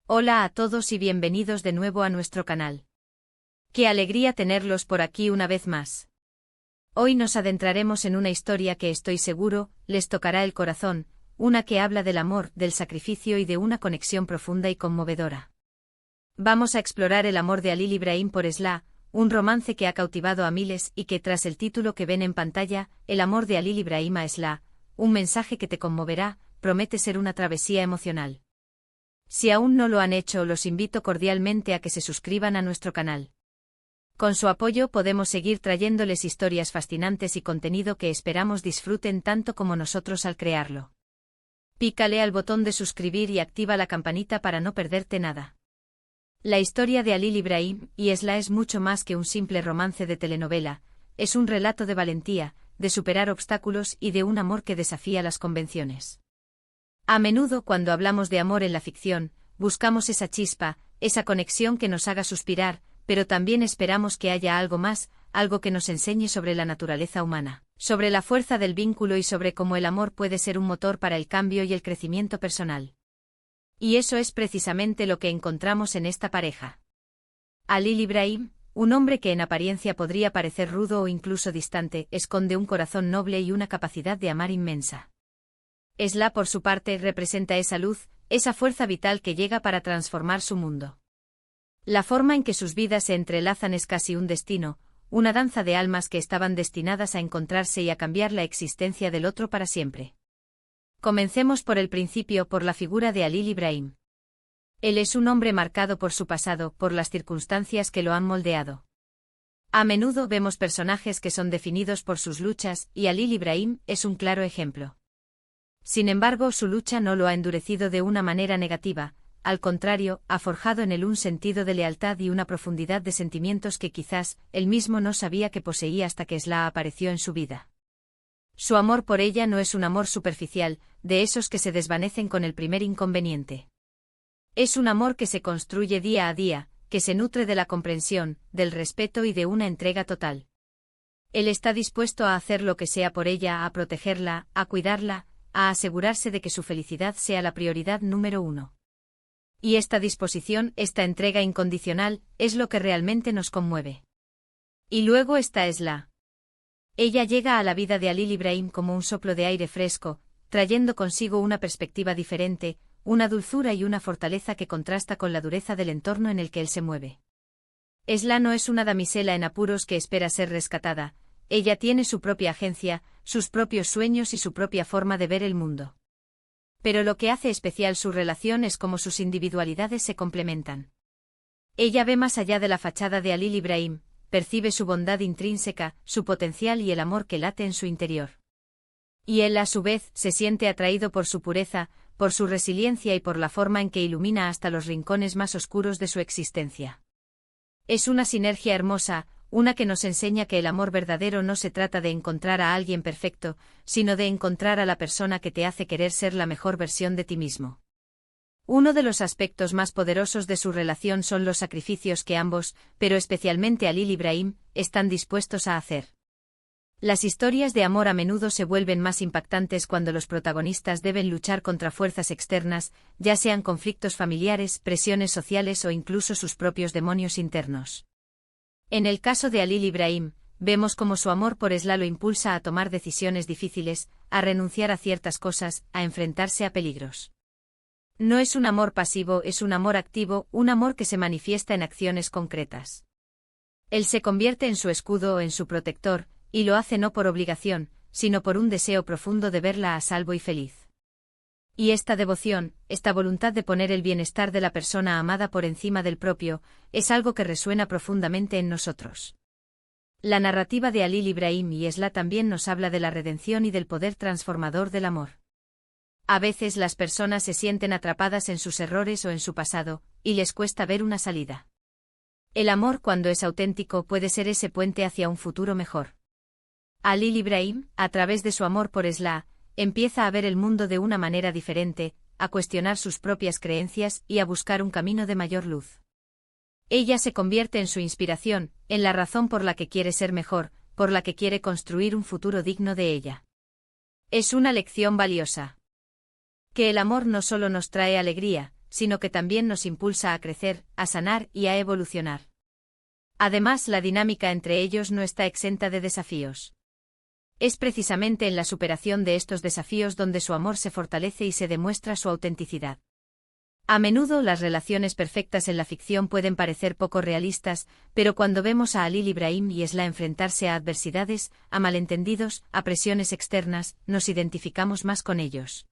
Hola a todos y bienvenidos de nuevo a nuestro canal. Qué alegría tenerlos por aquí una vez más. Hoy nos adentraremos en una historia que estoy seguro les tocará el corazón, una que habla del amor, del sacrificio y de una conexión profunda y conmovedora. Vamos a explorar el amor de Halil Ibrahim por Esla, un romance que ha cautivado a miles y que tras el título que ven en pantalla, El amor de Halil Ibrahim a Esla, un mensaje que te conmoverá, promete ser una travesía emocional. Si aún no lo han hecho, los invito cordialmente a que se suscriban a nuestro canal. Con su apoyo podemos seguir trayéndoles historias fascinantes y contenido que esperamos disfruten tanto como nosotros al crearlo. Pícale al botón de suscribir y activa la campanita para no perderte nada. La historia de Halil Ibrahim y Esla es mucho más que un simple romance de telenovela, es un relato de valentía, de superar obstáculos y de un amor que desafía las convenciones. A menudo cuando hablamos de amor en la ficción, buscamos esa chispa, esa conexión que nos haga suspirar, pero también esperamos que haya algo más, algo que nos enseñe sobre la naturaleza humana, sobre la fuerza del vínculo y sobre cómo el amor puede ser un motor para el cambio y el crecimiento personal. Y eso es precisamente lo que encontramos en esta pareja. Halil Ibrahim, un hombre que en apariencia podría parecer rudo o incluso distante, esconde un corazón noble y una capacidad de amar inmensa. Esla, por su parte, representa esa luz, esa fuerza vital que llega para transformar su mundo. La forma en que sus vidas se entrelazan es casi un destino, una danza de almas que estaban destinadas a encontrarse y a cambiar la existencia del otro para siempre. Comencemos por el principio, por la figura de Halil Ibrahim. Él es un hombre marcado por su pasado, por las circunstancias que lo han moldeado. A menudo vemos personajes que son definidos por sus luchas, y Halil Ibrahim es un claro ejemplo. Sin embargo, su lucha no lo ha endurecido de una manera negativa, al contrario, ha forjado en él un sentido de lealtad y una profundidad de sentimientos que quizás él mismo no sabía que poseía hasta que Esla apareció en su vida. Su amor por ella no es un amor superficial, de esos que se desvanecen con el primer inconveniente. Es un amor que se construye día a día, que se nutre de la comprensión, del respeto y de una entrega total. Él está dispuesto a hacer lo que sea por ella, a protegerla, a cuidarla, a asegurarse de que su felicidad sea la prioridad número uno. Y esta disposición, esta entrega incondicional, es lo que realmente nos conmueve. Y luego está Esla. Ella llega a la vida de Halil Ibrahim como un soplo de aire fresco, trayendo consigo una perspectiva diferente, una dulzura y una fortaleza que contrasta con la dureza del entorno en el que él se mueve. Esla no es una damisela en apuros que espera ser rescatada, ella tiene su propia agencia, sus propios sueños y su propia forma de ver el mundo. Pero lo que hace especial su relación es cómo sus individualidades se complementan. Ella ve más allá de la fachada de Halil Ibrahim, percibe su bondad intrínseca, su potencial y el amor que late en su interior. Y él, a su vez, se siente atraído por su pureza, por su resiliencia y por la forma en que ilumina hasta los rincones más oscuros de su existencia. Es una sinergia hermosa, una que nos enseña que el amor verdadero no se trata de encontrar a alguien perfecto, sino de encontrar a la persona que te hace querer ser la mejor versión de ti mismo. Uno de los aspectos más poderosos de su relación son los sacrificios que ambos, pero especialmente Halil Ibrahim, están dispuestos a hacer. Las historias de amor a menudo se vuelven más impactantes cuando los protagonistas deben luchar contra fuerzas externas, ya sean conflictos familiares, presiones sociales o incluso sus propios demonios internos. En el caso de Halil Ibrahim, vemos cómo su amor por Esla lo impulsa a tomar decisiones difíciles, a renunciar a ciertas cosas, a enfrentarse a peligros. No es un amor pasivo, es un amor activo, un amor que se manifiesta en acciones concretas. Él se convierte en su escudo o en su protector, y lo hace no por obligación, sino por un deseo profundo de verla a salvo y feliz. Y esta devoción, esta voluntad de poner el bienestar de la persona amada por encima del propio, es algo que resuena profundamente en nosotros. La narrativa de Halil Ibrahim y Esla también nos habla de la redención y del poder transformador del amor. A veces las personas se sienten atrapadas en sus errores o en su pasado, y les cuesta ver una salida. El amor, cuando es auténtico, puede ser ese puente hacia un futuro mejor. Halil Ibrahim, a través de su amor por Esla, empieza a ver el mundo de una manera diferente, a cuestionar sus propias creencias y a buscar un camino de mayor luz. Ella se convierte en su inspiración, en la razón por la que quiere ser mejor, por la que quiere construir un futuro digno de ella. Es una lección valiosa. Que el amor no solo nos trae alegría, sino que también nos impulsa a crecer, a sanar y a evolucionar. Además, la dinámica entre ellos no está exenta de desafíos. Es precisamente en la superación de estos desafíos donde su amor se fortalece y se demuestra su autenticidad. A menudo las relaciones perfectas en la ficción pueden parecer poco realistas, pero cuando vemos a Halil Ibrahim y Esla enfrentarse a adversidades, a malentendidos, a presiones externas, nos identificamos más con ellos.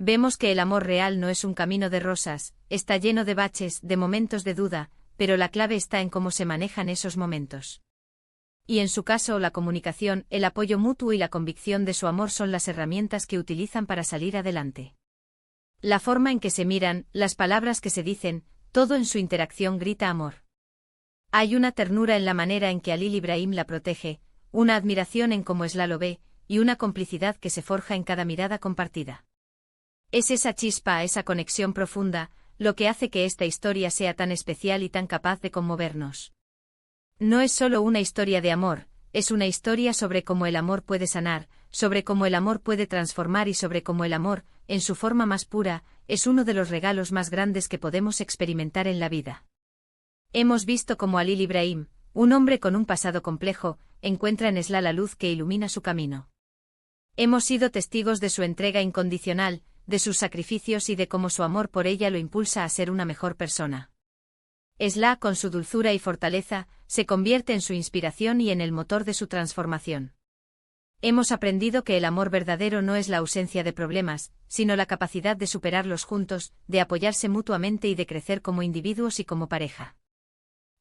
Vemos que el amor real no es un camino de rosas, está lleno de baches, de momentos de duda, pero la clave está en cómo se manejan esos momentos. Y en su caso, la comunicación, el apoyo mutuo y la convicción de su amor son las herramientas que utilizan para salir adelante. La forma en que se miran, las palabras que se dicen, todo en su interacción grita amor. Hay una ternura en la manera en que Halil Ibrahim la protege, una admiración en cómo Esla lo ve, y una complicidad que se forja en cada mirada compartida. Es esa chispa, esa conexión profunda, lo que hace que esta historia sea tan especial y tan capaz de conmovernos. No es solo una historia de amor, es una historia sobre cómo el amor puede sanar, sobre cómo el amor puede transformar y sobre cómo el amor, en su forma más pura, es uno de los regalos más grandes que podemos experimentar en la vida. Hemos visto cómo Halil Ibrahim, un hombre con un pasado complejo, encuentra en Esla la luz que ilumina su camino. Hemos sido testigos de su entrega incondicional, de sus sacrificios y de cómo su amor por ella lo impulsa a ser una mejor persona. Esla, con su dulzura y fortaleza, se convierte en su inspiración y en el motor de su transformación. Hemos aprendido que el amor verdadero no es la ausencia de problemas, sino la capacidad de superarlos juntos, de apoyarse mutuamente y de crecer como individuos y como pareja.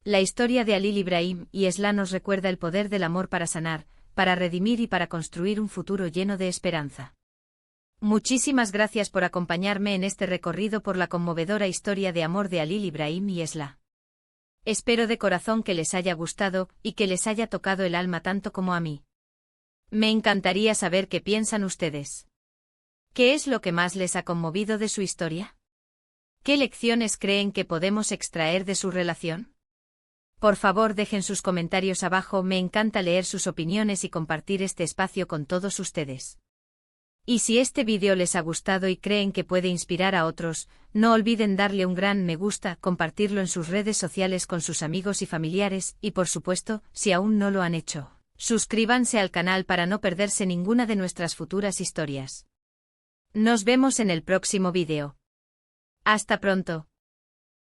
La historia de Halil Ibrahim y Esla nos recuerda el poder del amor para sanar, para redimir y para construir un futuro lleno de esperanza. Muchísimas gracias por acompañarme en este recorrido por la conmovedora historia de amor de Halil Ibrahim y Esla. Espero de corazón que les haya gustado y que les haya tocado el alma tanto como a mí. Me encantaría saber qué piensan ustedes. ¿Qué es lo que más les ha conmovido de su historia? ¿Qué lecciones creen que podemos extraer de su relación? Por favor, dejen sus comentarios abajo, me encanta leer sus opiniones y compartir este espacio con todos ustedes. Y si este vídeo les ha gustado y creen que puede inspirar a otros, no olviden darle un gran me gusta, compartirlo en sus redes sociales con sus amigos y familiares, y por supuesto, si aún no lo han hecho, suscríbanse al canal para no perderse ninguna de nuestras futuras historias. Nos vemos en el próximo vídeo. Hasta pronto.